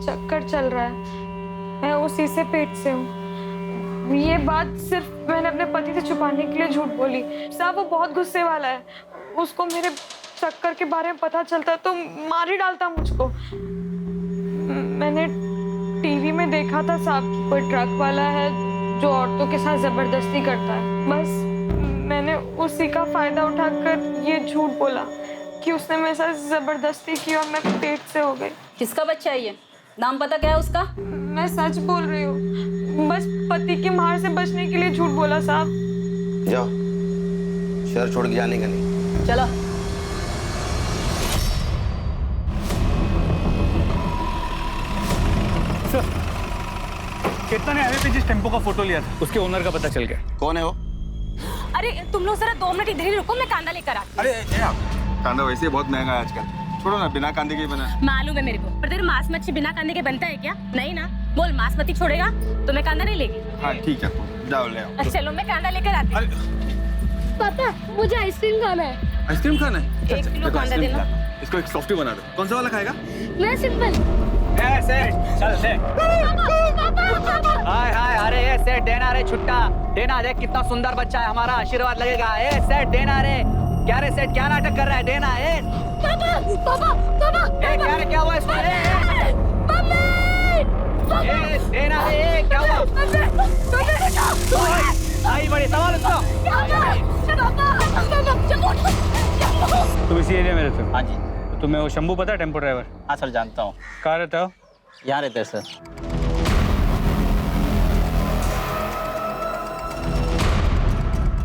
Speaker 2: चक्कर चल रहा है। मैं उसी से पेट से हूँ। ये बात सिर्फ मैंने अपने पति से छुपाने के लिए झूठ बोली। साहब वो बहुत गुस्से वाला है। उसको मेरे चक्कर के बारे में पता चलता तो मार ही डालता मुझको। मैंने टीवी में देखा था साहब कि कोई ट्रक वाला है जो औरतों के साथ जबरदस्ती करता है। बस मैंने उसी का फायदा उठाकर ये झूठ बोला कि उसने मेरे साथ जबरदस्ती की और मैं पेट से हो गई।
Speaker 9: किसका बच्चा है ये? नाम पता क्या है उसका?
Speaker 2: मैं सच बोल रही हूँ। बस पति की मार से बचने के लिए झूठ बोला साहब।
Speaker 8: जाओ, शहर छोड़ के जाने का नहीं।
Speaker 9: चलो।
Speaker 6: केतन ने हाईवे पे जिस टेम्पो का फोटो लिया था उसके ओनर का पता चल गया।
Speaker 8: कौन है वो?
Speaker 9: अरे तुम लोग जरा 2 मिनट इधर ही रुको, मैं कांदा लेकर आती हूँ।
Speaker 11: अरे कांदा वैसे बहुत महंगा है आजकल, छोड़ो ना, बिना कांदे के बना।
Speaker 9: मालूम है मेरे को, पर तेरे मांस मच्छी बिना कांदे के बनता है क्या? नहीं ना। बोल मांस मच्छी छोड़ेगा तो मैं कांदा नहीं लेगी।
Speaker 11: हाँ ठीक है, जाओ ले आओ।
Speaker 9: चलो मैं कांदा लेकर आती हूँ।
Speaker 3: पापा मुझे आइसक्रीम खाना है।
Speaker 11: आइसक्रीम खाना है?
Speaker 9: 1 किलो कांदा देना।
Speaker 11: इसको एक सॉफ्टी बना दो। कौन सा वाला खाएगा?
Speaker 3: मैं सिंपल।
Speaker 12: चल से। हाय हाय, अरे ये सेठ देना रे छुट्टा देना। देख कितना सुंदर बच्चा है हमारा, आशीर्वाद लगेगा। ए सेठ देना रे। क्या रे सेठ, क्या नाटक कर रहा है? देना। ए
Speaker 3: पापा पापा पापा
Speaker 12: ए क्या रे, क्या हुआ इसको? ए देना रे। ए क्या हुआ? आई बड़ी सवाल उसको।
Speaker 6: तुम इसी एरिया में रहते हो?
Speaker 12: हाँ जी।
Speaker 6: तो तुम्हें वो शंभू पता है, टेम्पो ड्राइवर?
Speaker 12: हाँ सर जानता हूँ।
Speaker 6: कहाँ रहते हो?
Speaker 12: यहाँ रहते हैं सर।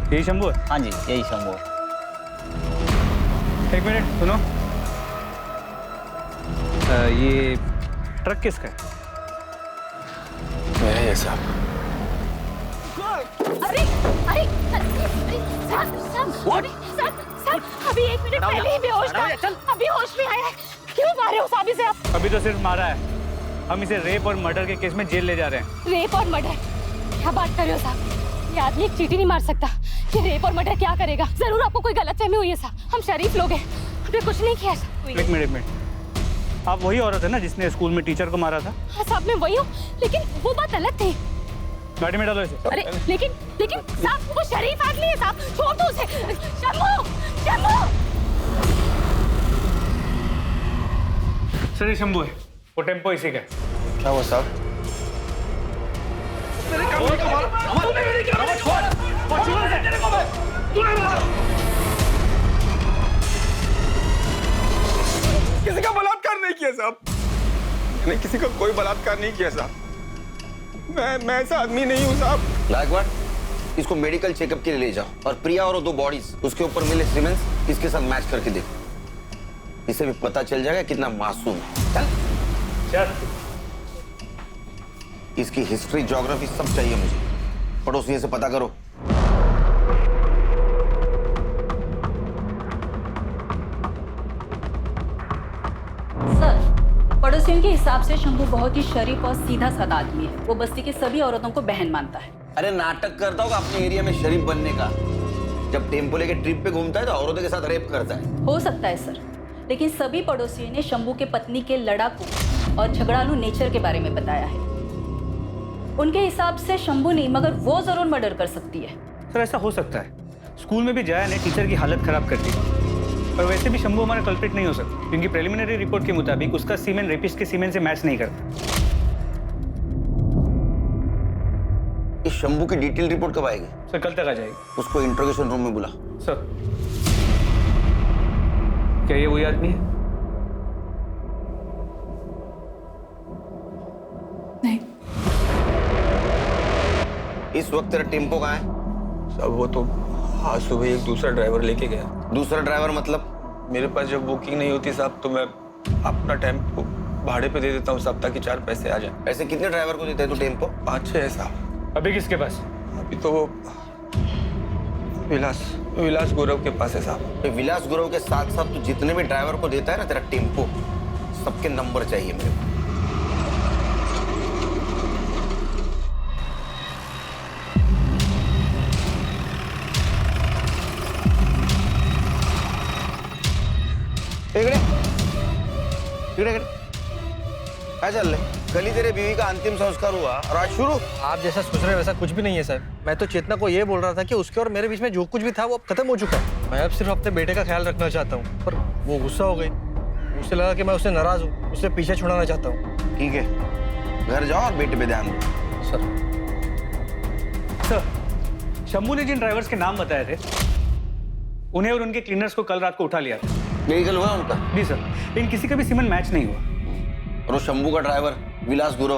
Speaker 6: यही शंभू है?
Speaker 12: हाँ जी यही शंभू।
Speaker 6: 1 मिनट सुनो। ये ट्रक किसका है?
Speaker 11: मेरा ये साहब।
Speaker 9: अरे अरे साहब अभी 1 मिनट पहले ही बेहोश था, अभी होश में आया है। क्यों मारे हो साहब इसे आप?
Speaker 6: अभी तो सिर्फ मारा है, हम इसे रेप और मर्डर के केस में जेल ले जा रहे हैं।
Speaker 9: रेप और मर्डर? क्या बात कर रहे हो साहब? ये आदमी एक चींटी नहीं मार सकता। ये रेप और मर्डर क्या करेगा? जरूर आपको कोई गलतफहमी हुई है साहब। हम शरीफ लोग हैं, हमने कुछ नहीं किया साहब।
Speaker 6: एक मिनट, आप वही औरत है ना जिसने स्कूल में टीचर को मारा था?
Speaker 9: हाँ साहब, मैं वही हूँ, लेकिन वो बात अलग थी।
Speaker 6: गाड़ी में डालो इसे।
Speaker 9: अरे लेकिन साहब वो शरीफ आदमी है साहब, छोड़ दो उसे। शंभू, शंभू।
Speaker 6: सर ये शंभू है, वो टेम्पो इसी का है।
Speaker 11: क्या हुआ साहब? किसी का बलात्कार नहीं किया साहब, मैंने किसी का कोई बलात्कार नहीं किया साहब। मैं ऐसा आदमी नहीं हूँ साहब।
Speaker 8: गायकवाड़, इसको मेडिकल चेकअप के लिए ले जाओ और प्रिया और वो 2 बॉडीज उसके ऊपर मिले सीमेंस इसके साथ मैच करके देखो। इससे भी पता चल जाएगा कितना मासूम है। चल। इसकी हिस्ट्री, ज्योग्राफी सब चाहिए मुझे। पड़ोसियों से पता करो।
Speaker 9: सर, पड़ोसियों के हिसाब से शंभू बहुत ही शरीफ और सीधा साधा आदमी है। वो बस्ती के सभी औरतों को बहन मानता है।
Speaker 8: अरे नाटक करता होगा अपने एरिया में शरीफ बनने का। जब टेम्पो लेके ट्रिप पे घूमता है तो औरतों के साथ रेप करता है।
Speaker 9: हो सकता है सर, लेकिन सभी पड़ोसियों ने शंभू के पत्नी के लड़ाकू और झगड़ालू नेचर के बारे में बताया है। उनके हिसाब से शंभू नहीं मगर वो जरूर मर्डर कर सकती है।
Speaker 6: सर ऐसा हो सकता है, स्कूल में भी जया ने टीचर की हालत खराब कर दी, पर वैसे भी शंभू हमारा कल्प्रिट नहीं हो सकता क्योंकि प्रिलिमिनरी रिपोर्ट के मुताबिक उसका सीमेन रेपिस्ट के सीमेन से मैच नहीं करता।
Speaker 8: इस शंभू की डिटेल रिपोर्ट कब आएगी?
Speaker 6: सर कल तक आ जाएगी।
Speaker 8: उसको इंट्रोगेशन रूम में बुला।
Speaker 6: सर क्या ये वही आदमी है?
Speaker 10: नहीं।
Speaker 8: इस वक्त तेरा टेम्पो कहाँ है?
Speaker 11: साहब वो तो आज सुबह एक दूसरा ड्राइवर लेके गया।
Speaker 8: दूसरा ड्राइवर मतलब?
Speaker 11: मेरे पास जब बुकिंग नहीं होती साहब तो मैं अपना टेम्पो भाड़े पे दे देता हूँ साहब, ताकि 4 पैसे आ जाए।
Speaker 8: ऐसे कितने ड्राइवर को देते हैं तू टेम्पो?
Speaker 11: 5-6 है साहब।
Speaker 6: अभी किसके पास?
Speaker 11: अभी तो वो विलास गौरव के पास है साहब।
Speaker 8: तो विलास गुरु के साथ साथ तू जितने भी ड्राइवर को देता है ना तेरा टेम्पो, सबके नंबर चाहिए मेरे को। क्या चल रहा है? कल ही तेरे बीवी का अंतिम संस्कार हुआ और आज शुरू?
Speaker 4: आप जैसा सोच रहे हैं वैसा कुछ भी नहीं है सर। मैं तो चेतना को ये बोल रहा था कि उसके और मेरे बीच में जो कुछ भी था वो अब खत्म हो चुका है। मैं अब सिर्फ अपने बेटे का ख्याल रखना चाहता हूँ, पर वो गुस्सा हो गई। उसे लगा कि मैं उससे नाराज हूँ, उससे पीछे छुड़ाना चाहता हूँ।
Speaker 8: ठीक है, घर जाओ और बेटे पे ध्यान दो।
Speaker 6: सर, शंभू ने जिन ड्राइवर्स के नाम बताए थे उन्हें और उनके क्लीनर्स को कल रात को उठा लिया था।
Speaker 8: मेडिकल हुआ उनका?
Speaker 6: जी सर, लेकिन किसी का भी सीमेन मैच नहीं हुआ।
Speaker 8: और वो शंभू का ड्राइवर विलास गुरु,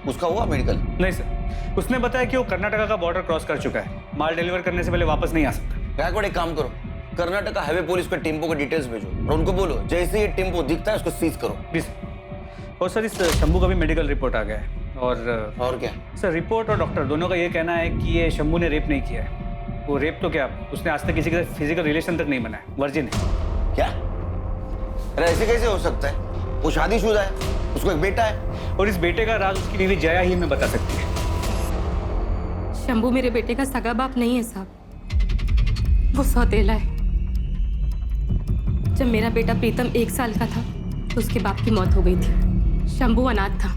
Speaker 8: उसका हुआ मेडिकल?
Speaker 6: नहीं सर, उसने बताया कि वो कर्नाटका का बॉर्डर क्रॉस कर चुका है, माल डिलीवर करने से पहले वापस नहीं आ सकता।
Speaker 8: गायकवाड़ एक काम करो, कर्नाटका हाईवे पुलिस पे टेम्पो के डिटेल्स भेजो और उनको बोलो जैसे ये टेम्पो दिखता है उसको सीज करो।
Speaker 6: जी सर। और सर इस शंभू का भी मेडिकल रिपोर्ट आ गया है। और
Speaker 8: क्या
Speaker 6: सर, रिपोर्ट और डॉक्टर दोनों का ये कहना है कि ये शंभू ने रेप नहीं किया है। वो रेप तो क्या, उसने आज तक किसी के साथ फिजिकल रिलेशन तक नहीं बनाया, वर्जिन है।
Speaker 8: क्या? अरे ऐसे कैसे हो सकता है? वो शादीशुदा है, उसको एक बेटा है।
Speaker 6: और इस बेटे का राज उसकी बीवी जया ही हमें बता सकती है।
Speaker 2: शंभू मेरे बेटे का सगा बाप नहीं है साहब, वो सौतेला है। जब मेरा बेटा प्रीतम 1 साल का था तो उसके बाप की मौत हो गई थी। शंभू अनाथ था,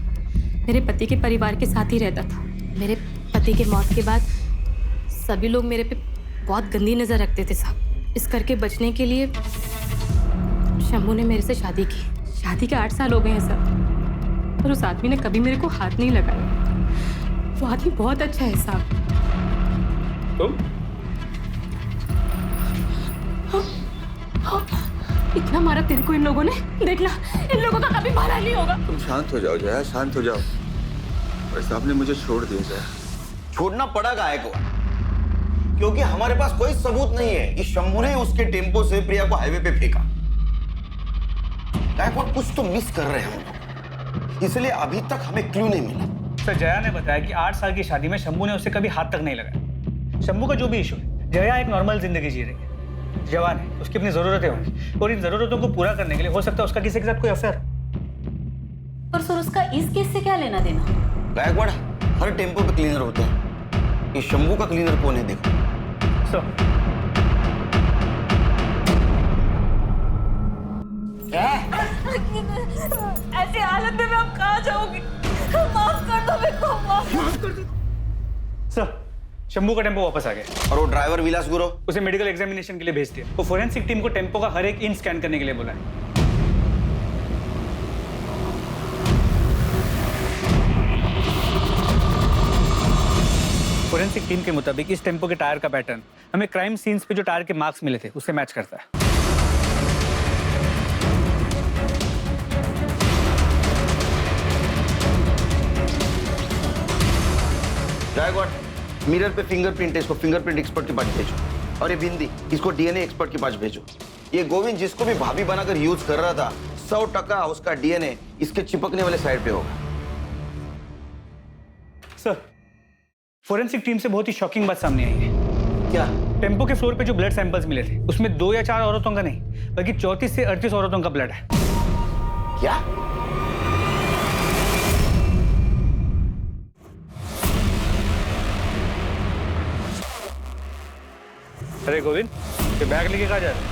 Speaker 2: मेरे पति के परिवार के साथ ही रहता था। मेरे पति के मौत के बाद सभी लोग मेरे पे बहुत गंदी नज़र रखते थे साहब। इस करके बचने के लिए शंभू ने मेरे से शादी की। शादी के 8 साल हो गए हैं साहब, और उस आदमी ने कभी मेरे को हाथ नहीं लगाया। वो आदमी बहुत अच्छा है साहब।
Speaker 6: तुम?
Speaker 2: इतना मारा तेरे को इन लोगों ने, देखना इन लोगों का कभी भला नहीं होगा।
Speaker 11: तुम शांत हो जाओ जया, शांत हो जाओ। भाई साहब ने मुझे छोड़ दिया जया।
Speaker 8: छोड़ना पड़ा गायकवाड़, क्योंकि हमारे पास कोई सबूत नहीं है कि शंभू ने उसके टेम्पो से प्रिया को हाईवे पे फेंका। गायकवाड़ कुछ तो मिस कर रहे हैं हम लोग, इसलिए अभी तक हमें क्लू नहीं मिला।
Speaker 6: सर, जया ने बताया कि 8 साल की शादी में शंभू ने उसे कभी हाथ तक नहीं लगाया। शंभू का जो भी इशू है, जया एक नॉर्मल जिंदगी जी रही है, जवान है, उसकी अपनी जरूरतें होंगी और इन जरूरतों को पूरा करने के लिए हो सकता है उसका किसी के साथ कोई अफेयर।
Speaker 9: और सर उसका इस केस से क्या लेना देना?
Speaker 8: गायकवाड़, हर टेम्पो पे क्लीनर होते हैं। ये शंभू का क्लीनर कौन है देखो।
Speaker 6: सर
Speaker 2: ऐसी हालत में मैं अब कहाँ जाऊंगी? माफ कर दो मेरे को, माफ कर दो।
Speaker 6: सर शंभू का टेम्पो वापस आ गया
Speaker 8: और वो ड्राइवर विलास गुरु,
Speaker 6: उसे मेडिकल एग्जामिनेशन के लिए भेज दिया। वो फोरेंसिक टीम को टेम्पो का हर एक इंच स्कैन करने के लिए बोला है। फोरेंसिक टीम के मुताबिक इस टेम्पो के टायर का पैटर्न हमें क्राइम सीन्स पे जो टायर के मार्क्स मिले थे उससे मैच करता है।
Speaker 8: गायकवाड़, मिरर पे फिंगरप्रिंट है, इसको फिंगरप्रिंट एक्सपर्ट के पास भेजो। और ये बिंदी, इसको डीएनए एक्सपर्ट के पास भेजो। ये गोविंद जिसको भी भाभी बनाकर यूज कर रहा था, 100% उसका डीएनए इसके चिपकने वाले साइड पे होगा।
Speaker 6: सर फोरेंसिक टीम से बहुत ही शॉकिंग बात सामने आई है।
Speaker 8: क्या?
Speaker 6: टेम्पो के फ्लोर पे जो ब्लड सैंपल्स मिले थे उसमें 2 या 4 औरतों का नहीं बल्कि 34 से 38 औरतों का ब्लड है।
Speaker 8: क्या?
Speaker 6: अरे गोविंद, ये बैग लेके कहाँ जा रहे हैं?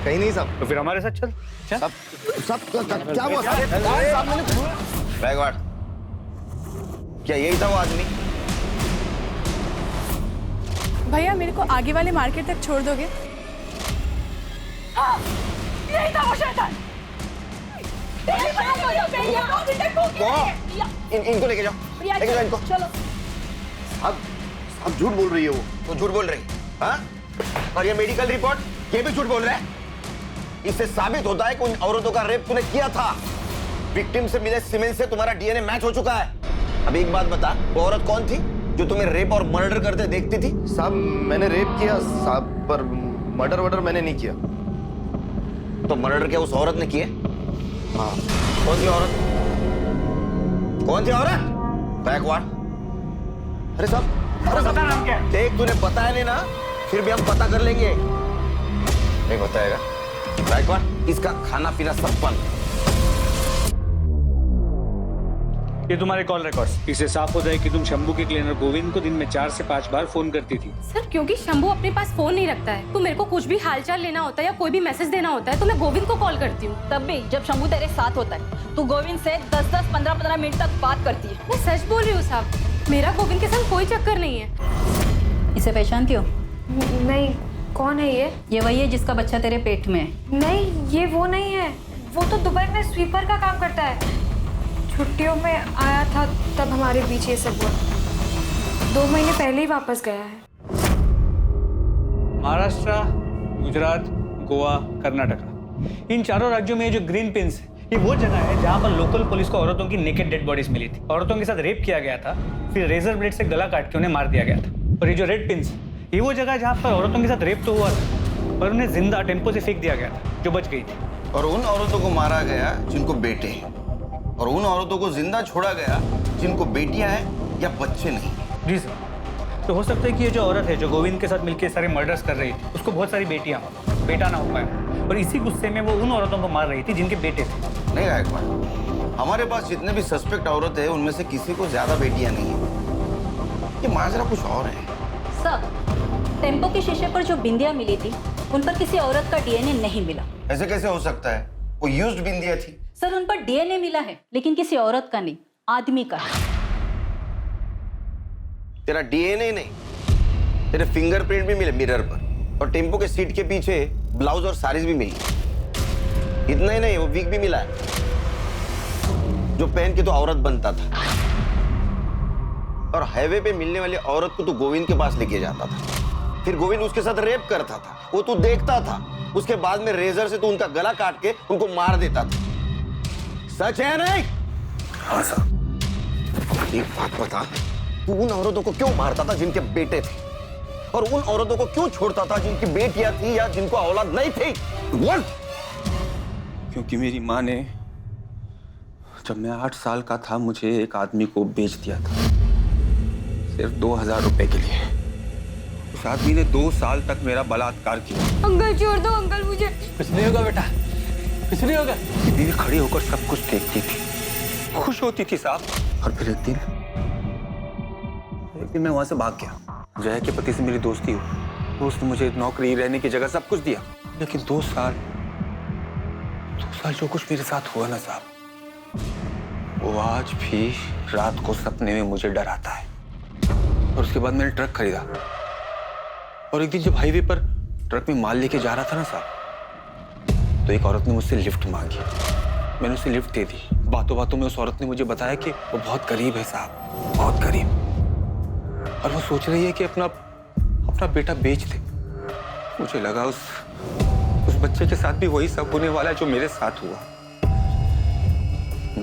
Speaker 8: कहीं नहीं साहब।
Speaker 6: तो फिर हमारे साथ चल।
Speaker 8: सब क्या हुआ? गायकवाड़, क्या यही था वो आदमी?
Speaker 10: भैया मेरे को आगे वाले मार्केट तक छोड़ दोगे?
Speaker 2: यही था वो शैतान।
Speaker 8: इनको लेके जाओ, लेके जाओ इनको।
Speaker 9: चलो।
Speaker 8: अब झूठ बोल रही है वो, तो झूठ बोल रही है। हाँ? और ये मेडिकल रिपोर्ट, ये भी झूठ बोल रहा है। इससे साबित होता है कि उन औरतों का रेप तूने किया था। विक्टिम से मिले सीमेंट से तुम्हारा डीएनए मैच हो चुका है। अब एक बात बता, वो औरत कौन थी जो तुम्हें रेप और मर्डर करते देखती थी?
Speaker 13: साहब मैंने रेप किया साहब, पर मर्डर वर्डर मैंने नहीं किया।
Speaker 8: तो मर्डर क्या उस औरत ने किए? हाँ। कौन थी औरत? कौन थी औरत? गायकवाड़।
Speaker 13: अरे साहब,
Speaker 6: अरे पता नाम क्या है?
Speaker 8: देख, तूने बताया नहीं ना, फिर भी हम पता कर लेंगे। नहीं बताएगा? गायकवाड़, इसका खाना पीना सब बंद।
Speaker 6: ये तुम्हारे कॉल रिकॉर्ड्स। इससे साफ होता है कि तुम शंभू के क्लीनर गोविंद को दिन में 4 से 5 बार फोन करती थी।
Speaker 9: सर क्योंकि शंभू अपने पास फोन नहीं रखता है, तो मेरे को कुछ भी हालचाल लेना होता है या कोई भी मैसेज देना होता है तो मैं गोविंद को कॉल करती हूँ।
Speaker 14: तब भी जब शंभू तेरे साथ होता है तू गोविंद से 10-10, 15-15 मिनट तक बात करती है।
Speaker 9: मैं सच बोल रही हूँ साहब, मेरा गोविंद के संग कोई चक्कर नहीं है।
Speaker 14: इसे पहचानती हो?
Speaker 2: नहीं, कौन है ये?
Speaker 14: ये वही है जिसका बच्चा तेरे पेट में है।
Speaker 2: नहीं, ये वो नहीं है। वो तो दुबई में स्वीपर का काम करता है। छुट्टियों में आया था तब हमारे बीच ये सब हुआ। 2 महीने पहले ही वापस गया है।
Speaker 6: महाराष्ट्र, गुजरात, गोवा, कर्नाटका, इन चारों राज्यों में जो ग्रीन पिंस है, ये वो जगह है जहाँ पर लोकल पुलिस को औरतों की नेकेड डेड बॉडीज मिली थी। औरतों के साथ रेप किया गया था, फिर रेजर ब्लेड से गला काट के उन्हें मार दिया गया था। और ये जो रेड पिंस, ये वो जगह है जहाँ पर औरतों के साथ रेप तो हुआ था पर उन्हें जिंदा टेम्पो से फेंक दिया गया था, जो बच गई थी।
Speaker 8: और उन औरतों को मारा गया जिनको बेटे हैं, और उन औरतों को जिंदा छोड़ा गया जिनको बेटियां हैं या बच्चे नहीं।
Speaker 6: जी सर। तो हो सकता है कि ये जो औरत है जो गोविंद के साथ मिलकर सारे मर्डर्स कर रही थी, उसको बहुत सारी बेटियां हो, बेटा ना हो पाए, और इसी गुस्से में वो उन औरतों को मार रही थी जिनके बेटे थे।
Speaker 8: नहीं गायकवाड़, हमारे पास जितने भी सस्पेक्ट औरत है उनमें से किसी को ज्यादा बेटियां नहीं है। ये माजरा कुछ और है।
Speaker 14: सर टेम्पो के शीशे पर जो बिंदियां मिली थी उन पर किसी औरत का डीएनए नहीं मिला।
Speaker 8: ऐसे कैसे हो सकता है? वो यूज्ड बिंदिया थी।
Speaker 14: सर उन पर डीएनए मिला है लेकिन किसी औरत का नहीं, आदमी का है।
Speaker 8: तेरा डीएनए नहीं, तेरे फिंगरप्रिंट भी मिले मिरर पर, और टेम्पो के सीट के पीछे ब्लाउज और साड़ीज भी मिली। इतना ही नहीं, वो विग भी मिला है जो पहन के तो औरत बनता था। और हाईवे पे मिलने वाली औरत को तो गोविंद के पास लेके जाता था, फिर गोविंद उसके साथ रेप करता था, वो तू देखता था। उसके बाद में रेजर से तू उनका गला काट के उनको मार देता था। सच है नहीं?
Speaker 13: हाँ साहब।
Speaker 8: एक बात बता, तू उन औरतों को क्यों मारता था जिनके बेटे थे, और उन औरतों को क्यों छोड़ता था जिनकी बेटियां थी या जिनको औलाद नहीं थी? बोल।
Speaker 11: क्योंकि मेरी माँ ने जब मैं 8 साल का था मुझे एक आदमी को बेच दिया था, सिर्फ 2000 रुपए के लिए। उस आदमी ने 2 साल तक मेरा बलात्कार किया।
Speaker 2: अंकल छोड़ दो अंकल मुझे।
Speaker 6: कुछ नहीं होगा बेटा, कुछ नहीं होगा।
Speaker 11: बीवी खड़ी होकर सब कुछ देखती थी, खुश होती थी साहब। और फिर एक दिन मैं वहां से भाग गया। जया के पति से मेरी दोस्ती हुई, तो उसने मुझे नौकरी, रहने की जगह सब कुछ दिया। लेकिन 2 साल जो कुछ मेरे साथ हुआ ना साहब, वो आज भी रात को सपने में मुझे डराता है। और उसके बाद मैंने ट्रक खरीदा, और एक दिन जब हाईवे पर ट्रक में माल लेके जा रहा था ना साहब, तो एक औरत ने मुझसे लिफ्ट मांगी। मैंने उसे लिफ्ट दे दी। बातों बातों में उस औरत ने मुझे बताया कि वो बहुत गरीब है साहब, बहुत गरीब, और वो सोच रही है कि अपना बेटा बेच दे। मुझे लगा उस बच्चे के साथ भी वही सब होने वाला है जो मेरे साथ हुआ।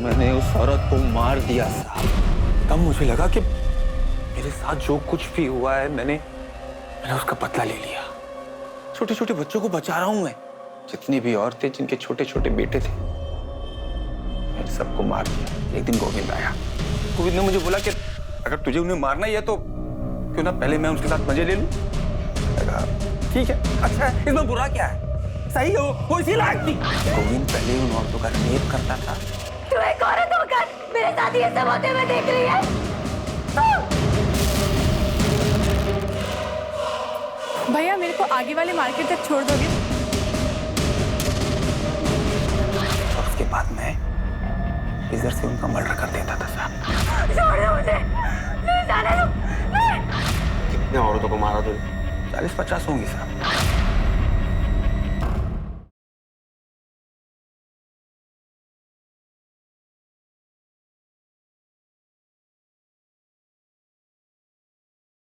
Speaker 11: मैंने उस औरत को मार दिया साहब। तब मुझे लगा कि मेरे साथ जो कुछ भी हुआ है, मैंने उसका बदला ले लिया। छोटे छोटे बच्चों को बचा रहा हूं मैं। जितनी भी औरतें जिनके छोटे छोटे बेटे थे, मैंने सबको मार दिया। एक दिन गोविंद आया। गोविंद ने मुझे बोला कि अगर तुझे उन्हें मारना ही है तो क्यों ना पहले मैं उसके साथ मजे ले लूं। ठीक है, अच्छा है, इसमें बुरा क्या है? सही है, वो इसी लायक थी। गोविंद पहले उन औरतों का रेप करता था।
Speaker 3: तू एक औरत होकर मेरे साथ ये सब होते हुए देख रही है?
Speaker 10: भैया मेरे को आगे वाले मार्केट तक छोड़ दोगे?
Speaker 11: और उसके बाद मैं इधर से उनका मर्डर कर देता था साहब।
Speaker 3: छोड़ दो मुझे, नहीं जाने दो।
Speaker 8: कितने औरतों को मारा तूने?
Speaker 11: 40-50 होंगी साहब।